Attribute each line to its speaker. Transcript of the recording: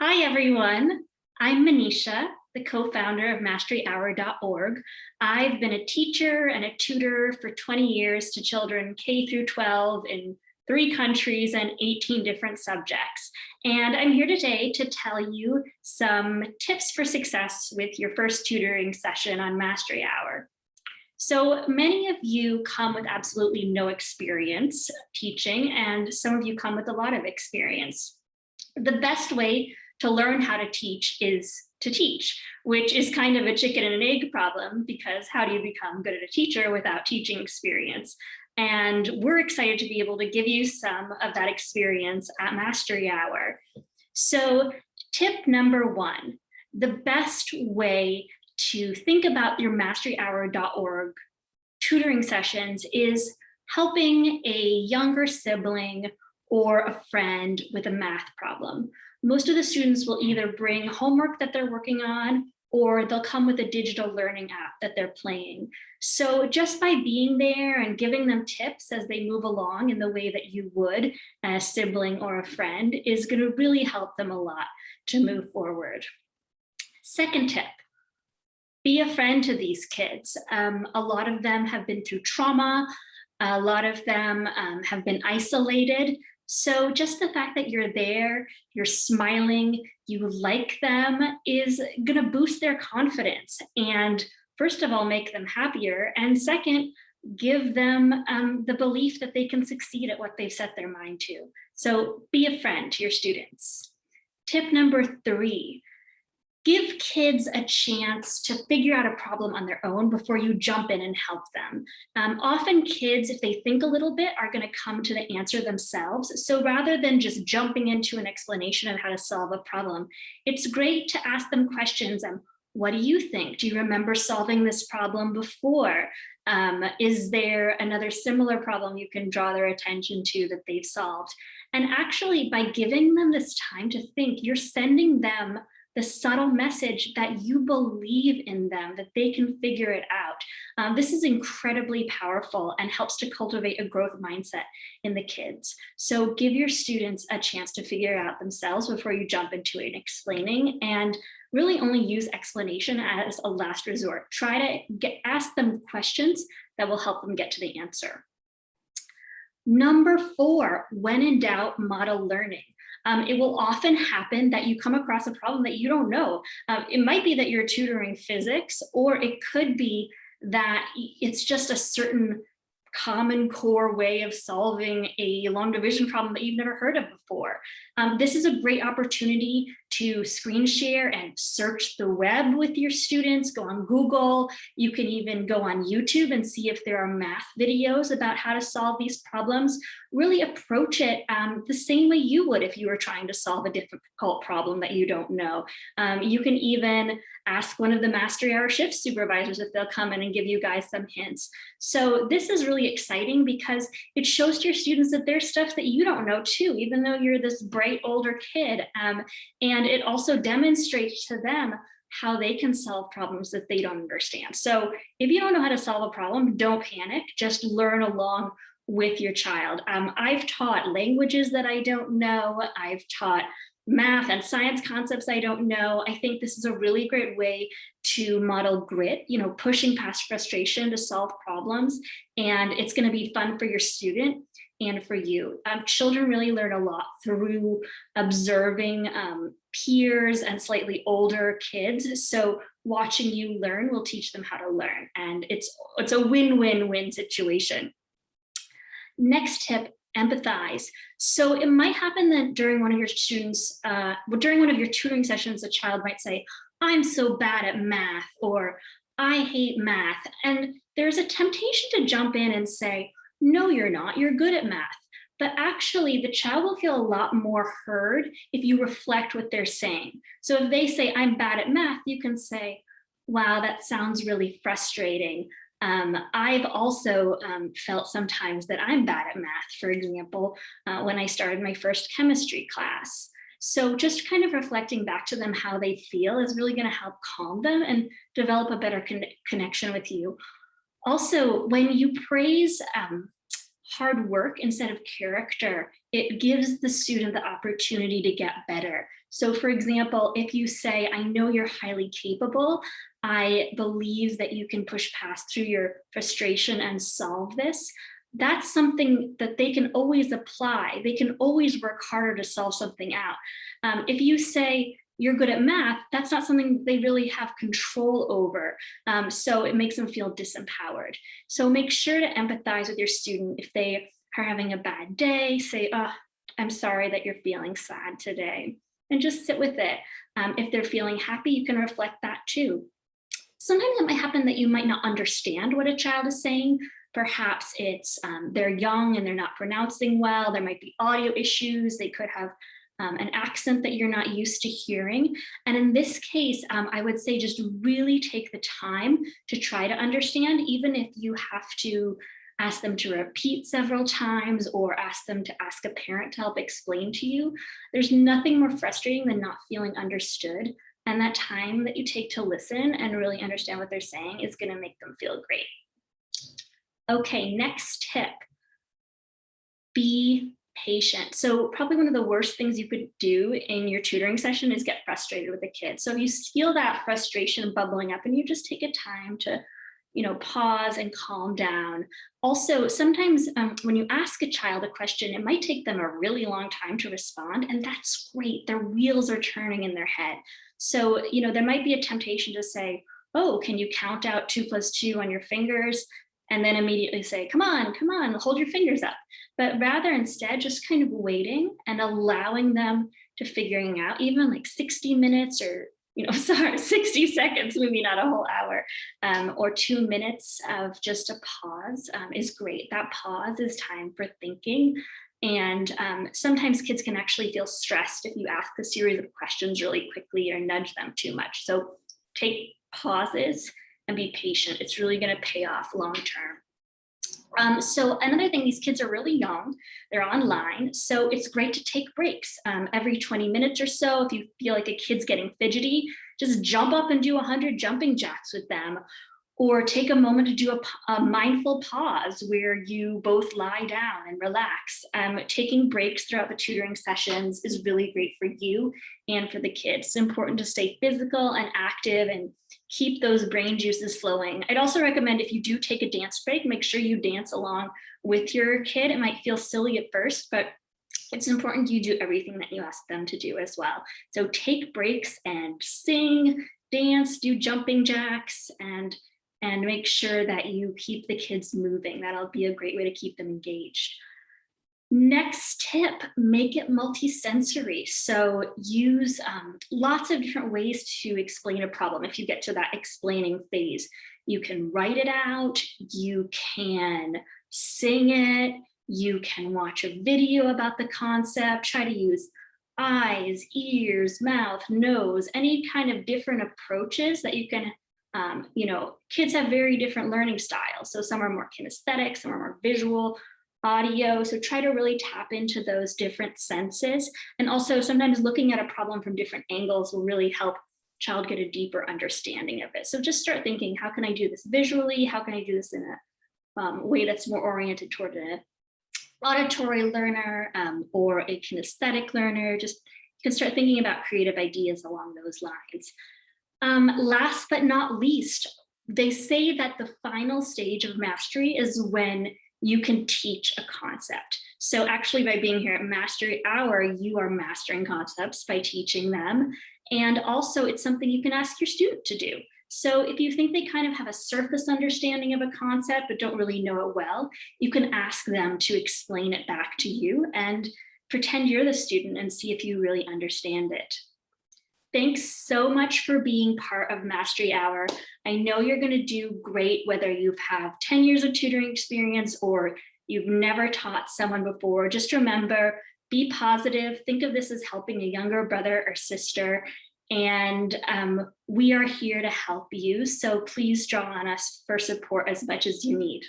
Speaker 1: Hi, everyone. I'm Manisha, the co-founder of masteryhour.org. I've been a teacher and a tutor for 20 years to children K through 12 in 3 countries and 18 different subjects. And I'm here today to tell you some tips for success with your first tutoring session on Mastery Hour. So many of you come with absolutely no experience teaching, and some of you come with a lot of experience. The best way to learn how to teach is to teach, which is kind of a chicken and an egg problem, because how do you become good at a teacher without teaching experience? And we're excited to be able to give you some of that experience at Mastery Hour. So tip number 1, the best way to think about your masteryhour.org tutoring sessions is helping a younger sibling or a friend with a math problem. Most of the students will either bring homework that they're working on, or they'll come with a digital learning app that they're playing. So just by being there and giving them tips as they move along in the way that you would a sibling or a friend is going to really help them a lot to move forward. Second tip, be a friend to these kids. A lot of them have been through trauma. A lot of them have been isolated. So just the fact that you're there, you're smiling, you like them is going to boost their confidence. And first of all, make them happier. And second, give them the belief that they can succeed at what they've set their mind to. So be a friend to your students. Tip number 3, give kids a chance to figure out a problem on their own before you jump in and help them. Often kids, if they think a little bit, are going to come to the answer themselves. So rather than just jumping into an explanation of how to solve a problem, it's great to ask them questions. What do you think? Do you remember solving this problem before? Is there another similar problem you can draw their attention to that they've solved? And actually, by giving them this time to think, you're sending them the subtle message that you believe in them, that they can figure it out. This is incredibly powerful and helps to cultivate a growth mindset in the kids. So give your students a chance to figure it out themselves before you jump into it and explaining, and really only use explanation as a last resort. Try to ask them questions that will help them get to the answer. Number 4, when in doubt, model learning. It will often happen that you come across a problem that you don't know. It might be that you're tutoring physics, or it could be that it's just a certain common core way of solving a long division problem that you've never heard of before. This is a great opportunity to screen share and search the web with your students. Go on Google. You can even go on YouTube and see if there are math videos about how to solve these problems. Really approach it the same way you would if you were trying to solve a difficult problem that you don't know. You can even ask one of the Mastery Hour shift supervisors if they'll come in and give you guys some hints. So this is really exciting because it shows to your students that there's stuff that you don't know too, even though you're this bright older kid. And it also demonstrates to them how they can solve problems that they don't understand. So if you don't know how to solve a problem, don't panic, just learn along with your child. I've taught languages that I don't know. I've taught math and science concepts I don't know. I think this is a really great way to model grit, pushing past frustration to solve problems. And it's going to be fun for your student and for you. Children really learn a lot through observing peers and slightly older kids. So watching you learn will teach them how to learn. And it's a win-win-win situation. Next tip, empathize. So it might happen that during one of your students, during one of your tutoring sessions, a child might say, I'm so bad at math, or I hate math. And there's a temptation to jump in and say, no, you're not, you're good at math. But actually the child will feel a lot more heard if you reflect what they're saying. So if they say, I'm bad at math, you can say, wow, that sounds really frustrating. I've also felt sometimes that I'm bad at math, for example, when I started my first chemistry class. So just kind of reflecting back to them how they feel is really going to help calm them and develop a better connection with you. Also, when you praise hard work instead of character, it gives the student the opportunity to get better. So for example, if you say, I know you're highly capable, I believe that you can push past through your frustration and solve this, that's something that they can always apply. They can always work harder to solve something out. If you say, you're good at math, that's not something they really have control over. So it makes them feel disempowered. So make sure to empathize with your student. If they are having a bad day, say, oh, I'm sorry that you're feeling sad today, and just sit with it. If they're feeling happy, you can reflect that too. Sometimes it might happen that you might not understand what a child is saying. Perhaps it's they're young and they're not pronouncing well. There might be audio issues. They could have an accent that you're not used to hearing. And in this case, I would say just really take the time to try to understand, even if you have to ask them to repeat several times or ask them to ask a parent to help explain to you. There's nothing more frustrating than not feeling understood. And that time that you take to listen and really understand what they're saying is going to make them feel great. Okay, next tip, be patient. So probably one of the worst things you could do in your tutoring session is get frustrated with a kid. So if you feel that frustration bubbling up and you just take a time to, pause and calm down. Also, sometimes when you ask a child a question, it might take them a really long time to respond, and that's great. Their wheels are turning in their head. So, there might be a temptation to say, oh, can you count out 2 + 2 on your fingers? And then immediately say, come on, hold your fingers up. But rather instead, just kind of waiting and allowing them to figuring out, even like 60 minutes or, 60 seconds, maybe not a whole hour, or 2 minutes of just a pause is great. That pause is time for thinking. And sometimes kids can actually feel stressed if you ask a series of questions really quickly or nudge them too much. So take pauses and be patient. It's really going to pay off long term. So another thing, these kids are really young, they're online, so it's great to take breaks every 20 minutes or so. If you feel like a kid's getting fidgety, just jump up and do 100 jumping jacks with them, or take a moment to do a mindful pause where you both lie down and relax. Taking breaks throughout the tutoring sessions is really great for you and for the kids. It's important to stay physical and active and keep those brain juices flowing. I'd also recommend, if you do take a dance break, make sure you dance along with your kid. It might feel silly at first, but it's important you do everything that you ask them to do as well. So take breaks and sing, dance, do jumping jacks, and make sure that you keep the kids moving. That'll be a great way to keep them engaged. Next tip, make it multisensory. So use lots of different ways to explain a problem. If you get to that explaining phase, you can write it out, you can sing it, you can watch a video about the concept, try to use eyes, ears, mouth, nose, any kind of different approaches that you can kids have very different learning styles. So some are more kinesthetic, some are more visual, audio. So try to really tap into those different senses. And also sometimes looking at a problem from different angles will really help child get a deeper understanding of it. So just start thinking, how can I do this visually? How can I do this in a way that's more oriented toward an auditory learner or a kinesthetic learner? Just you can start thinking about creative ideas along those lines. Last but not least, they say that the final stage of mastery is when you can teach a concept. So actually, by being here at Mastery Hour, you are mastering concepts by teaching them. And also it's something you can ask your student to do. So if you think they kind of have a surface understanding of a concept, but don't really know it well, you can ask them to explain it back to you and pretend you're the student and see if you really understand it. Thanks so much for being part of Mastery Hour. I know you're going to do great, whether you have 10 years of tutoring experience or you've never taught someone before. Just remember, be positive. Think of this as helping a younger brother or sister. And we are here to help you. So please draw on us for support as much as you need.